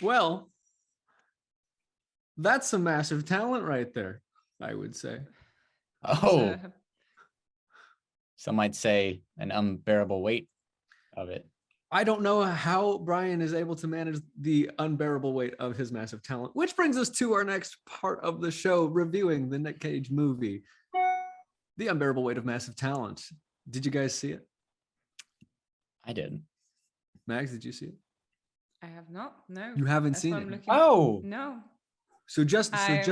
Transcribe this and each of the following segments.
Well, that's some massive talent right there, I would say. Oh, some might say an unbearable weight of it. I don't know how Brian is able to manage the unbearable weight of his massive talent, which brings us to our next part of the show, reviewing the Nick Cage movie, The Unbearable Weight of Massive Talent. Did you guys see it? I did. Max, did you see it? I have not. No. You haven't That's seen what it? I'm looking Oh, No. So just us,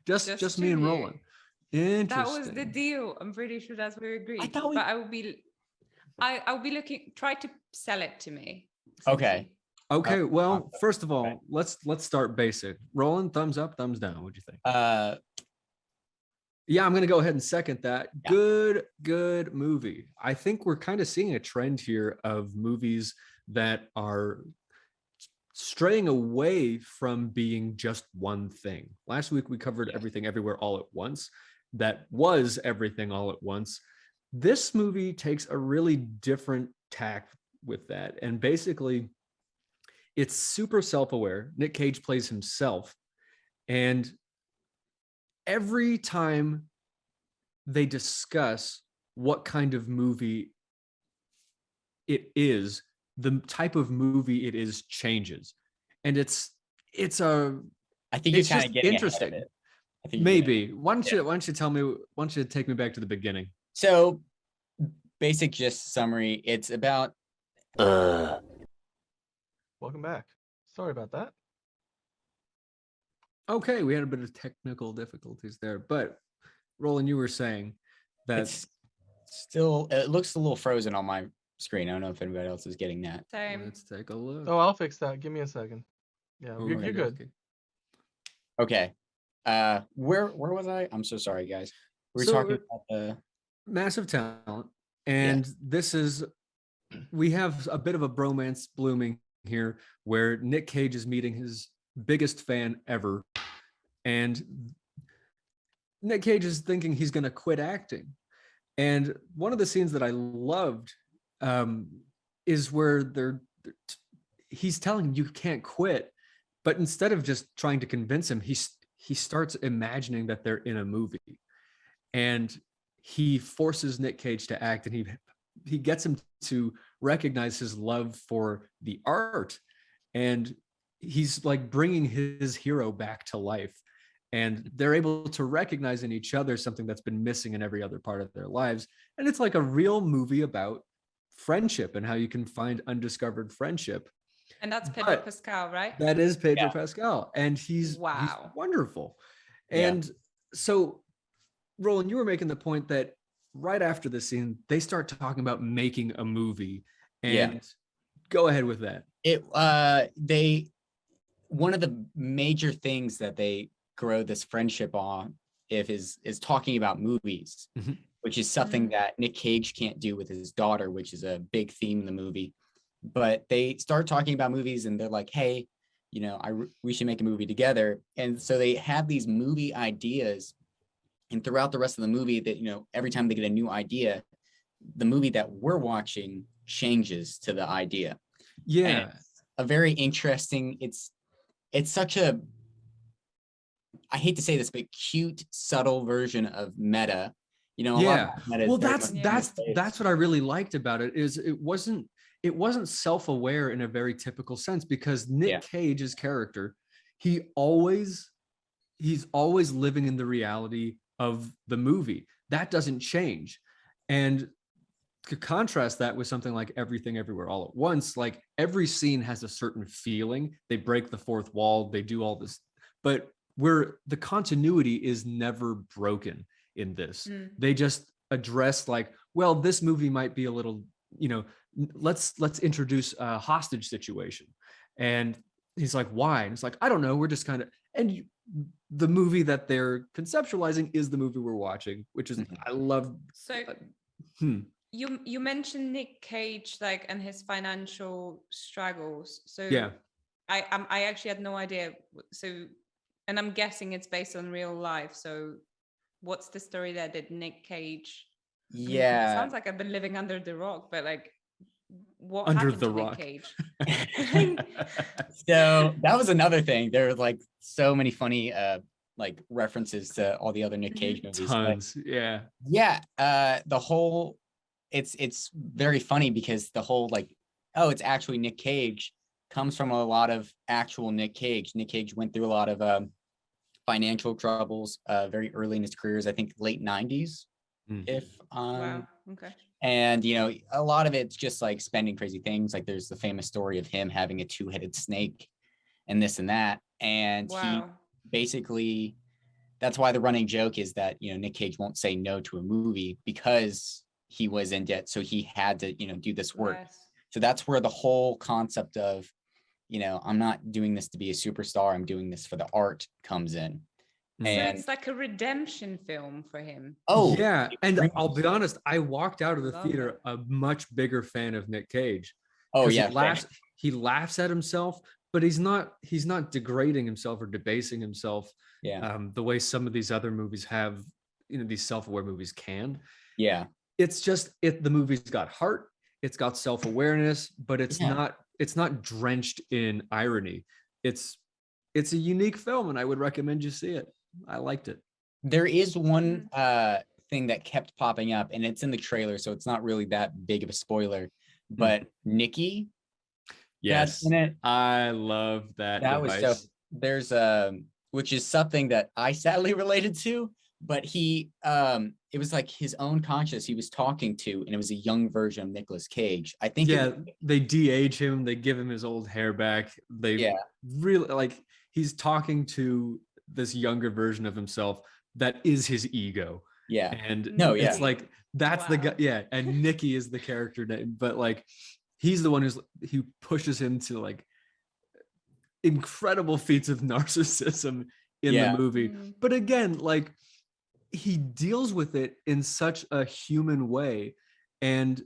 Just just me and to- Roland. Interesting. That was the deal. I'm pretty sure that's what we agreed. I thought we- But I'll be looking. Try to sell it to me. okay. Okay, well, first of all, let's start basic. Roland, thumbs up, thumbs down. What'd you think? Yeah, I'm gonna go ahead and second that. Yeah. Good movie. I think we're kind of seeing a trend here of movies that are straying away from being just one thing. Last week we covered Everything Everywhere All at Once. That was Everything All at Once. This movie takes a really different tack with that, and basically it's super self-aware. Nick Cage plays himself, and every time they discuss what kind of movie it is, the type of movie it is changes. And it's I think you're kind of getting interesting. ahead of it. Maybe. Why don't you tell me, why don't you take me back to the beginning? So basic gist summary, it's about Welcome back. Sorry about that. Okay, we had a bit of technical difficulties there, but Roland, you were saying that it's still, it looks a little frozen on my screen. I don't know if anybody else is getting that. Same. let's take a look. Oh, I'll fix that. Give me a second. Yeah, Oh, you're good. Okay. Where was I? I'm so sorry, guys. We were talking about the massive talent, and this is, we have a bit of a bromance blooming here where Nick Cage is meeting his biggest fan ever, and Nick Cage is thinking he's going to quit acting. And one of the scenes that I loved is where he's telling him you can't quit, but instead of just trying to convince him, he starts imagining that they're in a movie, and he forces Nick Cage to act, and he gets him to recognize his love for the art, and he's like bringing his hero back to life, and they're able to recognize in each other something that's been missing in every other part of their lives. And it's like a real movie about friendship and how you can find undiscovered friendship. And that's Pedro Pascal, right? That is Pedro Pascal, and he's wonderful. And so, Roland, you were making the point that right after the scene, they start talking about making a movie, and go ahead with that. One of the major things that they grow this friendship on is talking about movies, which is something that Nick Cage can't do with his daughter, which is a big theme in the movie. But they start talking about movies, and they're like, hey, you know, we should make a movie together. And so they have these movie ideas, and throughout the rest of the movie, that, you know, every time they get a new idea, the movie that we're watching changes to the idea. And a very interesting, it's such a, I hate to say this, but cute, subtle version of meta. You know, well, that's what I really liked about it, is it wasn't self-aware in a very typical sense, because Nick Cage's character, he's always living in the reality of the movie. That doesn't change. And to contrast that with something like Everything Everywhere All at Once, like every scene has a certain feeling. They break the fourth wall, they do all this, but where the continuity is never broken in this. They just address like, well, this movie might be a little, you know, let's introduce a hostage situation. And he's like, why? And it's like, I don't know, we're just kind of, and the movie that they're conceptualizing is the movie we're watching, which is, I love. So you mentioned Nick Cage, like, and his financial struggles. So I actually had no idea. So, and I'm guessing it's based on real life. So what's the story there? Did Nick Cage? I mean, it sounds like I've been living under the rock, but like, what Under happened the to Nick rock. Cage? So that was another thing. There were like so many funny like references to all the other Nick Cage movies. Tons. Yeah. Yeah. The whole it's very funny because the whole like, oh, it's actually Nick Cage comes from a lot of actual Nick Cage. Nick Cage went through a lot of financial troubles very early in his careers, I think late 90s. If Wow. Okay. and you know, a lot of it's just like spending crazy things. Like there's the famous story of him having a two-headed snake and this and that. And he Wow. basically, that's why the running joke is that, you know, Nick Cage won't say no to a movie because he was in debt. So he had to, you know, do this work. Yes. So that's where the whole concept of, you know, I'm not doing this to be a superstar, I'm doing this for the art comes in. So And it's like a redemption film for him. oh yeah. And brings- I'll be honest, I walked out of the Love theater a much bigger fan of Nick Cage. oh 'Cause yeah, he laughs at himself, but he's not degrading himself or debasing himself yeah, the way some of these other movies have, you know, these self-aware movies can. yeah, It's just the movie's got heart, it's got self-awareness, but it's Yeah. not drenched in irony. It's a unique film and I would recommend you see it. I liked it. There is one thing that kept popping up, and it's in the trailer, so it's not really that big of a spoiler. But Nikki, Yes. in it. I love that Was device. so. There's which is something that I sadly related to. But he, it was like his own conscious he was talking to, and it was a young version of Nicolas Cage. I think. Yeah, they de-age him. They give him his old hair back. They really like he's talking to this younger version of himself that is his ego. Yeah. And No, yeah. it's like that's the guy. Yeah, and Nikki is the character name, but like he's the one who pushes him to like incredible feats of narcissism in the movie. But again, like he deals with it in such a human way, and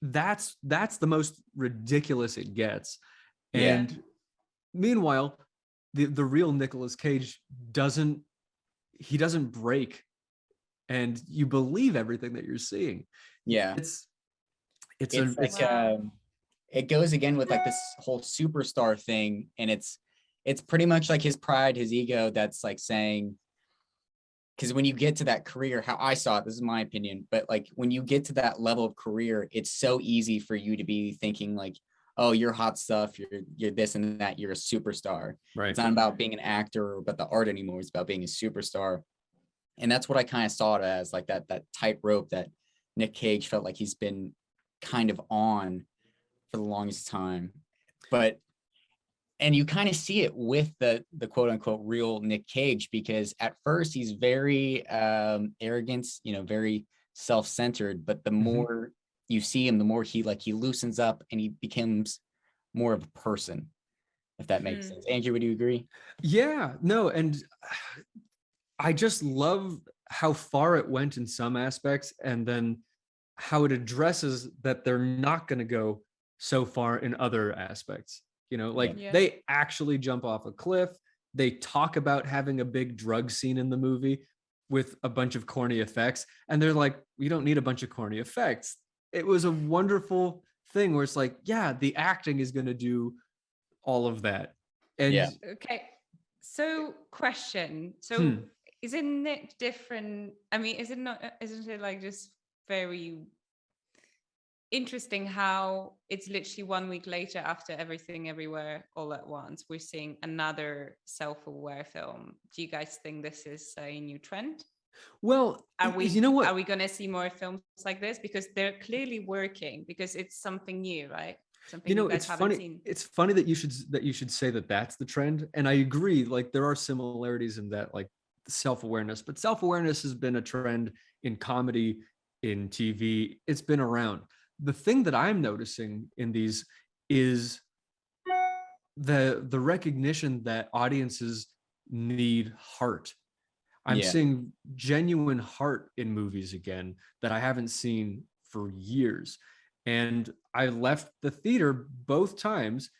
that's the most ridiculous it gets. And meanwhile, the real Nicolas Cage doesn't break, and you believe everything that you're seeing. Yeah, it's like it goes again with like this whole superstar thing, and it's pretty much like his pride, his ego that's like saying, because when you get to that career, how I saw it, this is my opinion, but like when you get to that level of career, it's so easy for you to be thinking like, oh, you're hot stuff, you're this and that, you're a superstar. Right. It's not about being an actor or about the art anymore. It's about being a superstar. And that's what I kind of saw it as, like that tightrope that Nick Cage felt like he's been kind of on for the longest time. And you kind of see it with the quote unquote real Nick Cage, because at first he's very arrogant, you know, very self-centered, but the more you see him, the more he loosens up and he becomes more of a person, if that makes sense. Andrew, would you agree? Yeah, no, and I just love how far it went in some aspects, and then how it addresses that they're not going to go so far in other aspects. You know, like they actually jump off a cliff. They talk about having a big drug scene in the movie with a bunch of corny effects. And they're like, we don't need a bunch of corny effects. It was a wonderful thing where it's like, yeah, the acting is going to do all of that. And okay. So question. So isn't it different? I mean, isn't it like just very interesting how it's literally 1 week later after Everything Everywhere All at Once, we're seeing another self-aware film. Do you guys think this is a new trend? Well, you know what? Are we going to see more films like this? Because they're clearly working, because it's something new, right? Something you guys haven't seen. It's funny that you should say that that's the trend. And I agree, like there are similarities in that, like self-awareness, but self-awareness has been a trend in comedy, in TV. It's been around. The thing that I'm noticing in these is the recognition that audiences need heart. I'm seeing genuine heart in movies again that I haven't seen for years. And I left the theater both times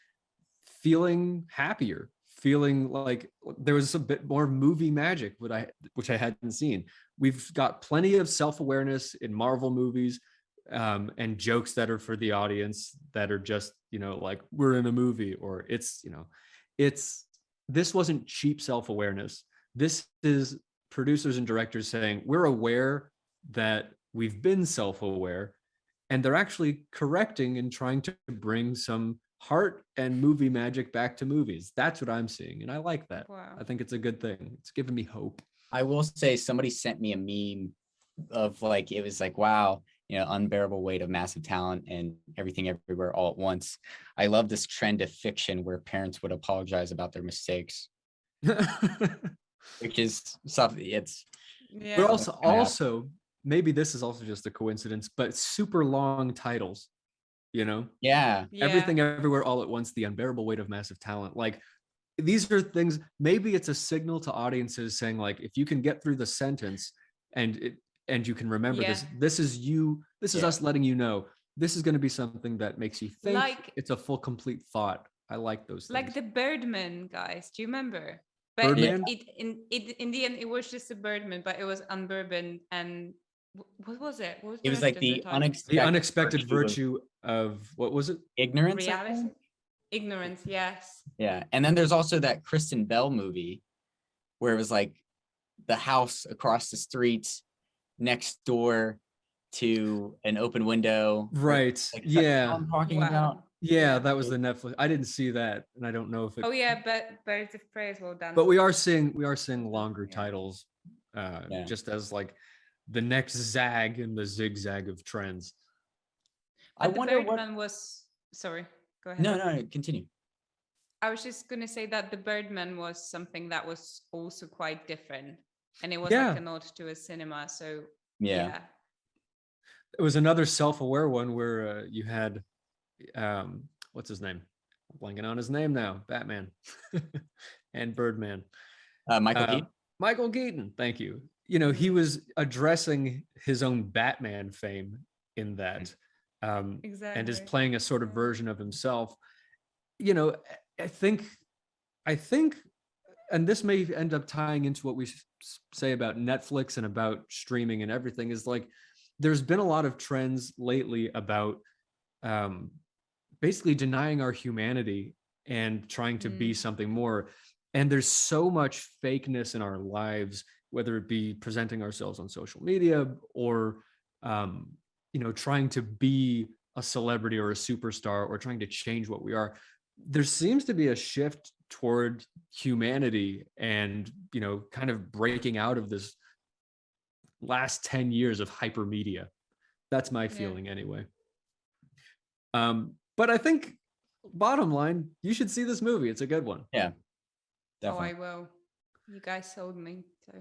feeling happier, feeling like there was a bit more movie magic, which I hadn't seen. We've got plenty of self-awareness in Marvel movies. and jokes that are for the audience that are just, you know, like we're in a movie, or it's, you know, this wasn't cheap self-awareness. This is producers and directors saying we're aware that we've been self-aware, and they're actually correcting and trying to bring some heart and movie magic back to movies. That's what I'm seeing, and I like that. Wow. I think it's a good thing. It's giving me hope. I will say somebody sent me a meme of like, it was like, wow, you know, unbearable weight of massive talent and everything everywhere all at once. I love this trend of fiction where parents would apologize about their mistakes, which is something. It's Yeah. But also maybe this is also just a coincidence, but super long titles, you know? yeah. Everything Everywhere All at Once, The Unbearable Weight of Massive Talent. Like, these are things, maybe it's a signal to audiences saying, like, if you can get through the sentence and you can remember this is us letting you know this is going to be something that makes you think. Like, it's a full, complete thought. I like those things. Like the Birdman, guys. Do you remember? But Birdman? in the end, it was just a Birdman, but it was Unbourbon and what was it? What was It was like the unexpected virtue of what was it? Ignorance. Reality. Ignorance, yes. Yeah. And then there's also that Kristen Bell movie where it was like the house across the street next door to an open window. Right. Like, yeah. I'm talking about. Yeah, that was the Netflix. I didn't see that, and I don't know if it. Oh yeah, but Birds of Prey is well done. But we are seeing longer titles, just as like the next zag in the zigzag of trends. I wonder what was. Sorry, go ahead. No, continue. I was just gonna say that the Birdman was something that was also quite different, and it was like a nod to a cinema. So yeah. It was another self-aware one where you had, what's his name? I'm blanking on his name now. Batman and Birdman. Michael Keaton. Michael Keaton. Thank you. You know, he was addressing his own Batman fame in that, Exactly. and is playing a sort of version of himself. You know, I think, and this may end up tying into what we say about Netflix and about streaming and everything, is like, there's been a lot of trends lately about basically denying our humanity and trying to be something more. And there's so much fakeness in our lives, whether it be presenting ourselves on social media or, you know, trying to be a celebrity or a superstar or trying to change what we are. There seems to be a shift toward humanity and, you know, kind of breaking out of this last 10 years of hypermedia. That's my feeling anyway. But I think bottom line, you should see this movie. It's a good one. Yeah. Definitely. Oh, I will. You guys sold me. So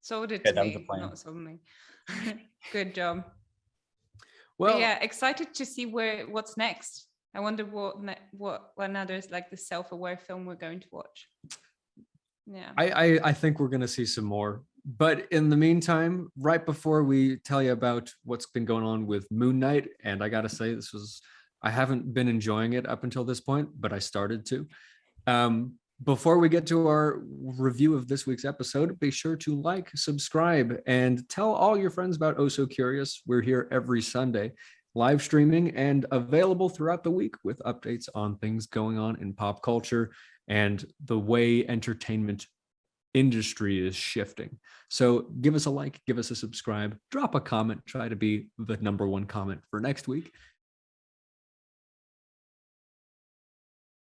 sold it to me, not sold me. Good job. Well, but yeah, excited to see what's next. I wonder what another is like the self-aware film we're going to watch. Yeah. I think we're going to see some more. But in the meantime, right before we tell you about what's been going on with Moon Knight, and I got to say, I haven't been enjoying it up until this point, but I started to. Before we get to our review of this week's episode, be sure to like, subscribe, and tell all your friends about Oh So Curious. We're here every Sunday, live streaming and available throughout the week with updates on things going on in pop culture and the way entertainment industry is shifting. So give us a like, give us a subscribe, drop a comment, try to be the #1 comment for next week,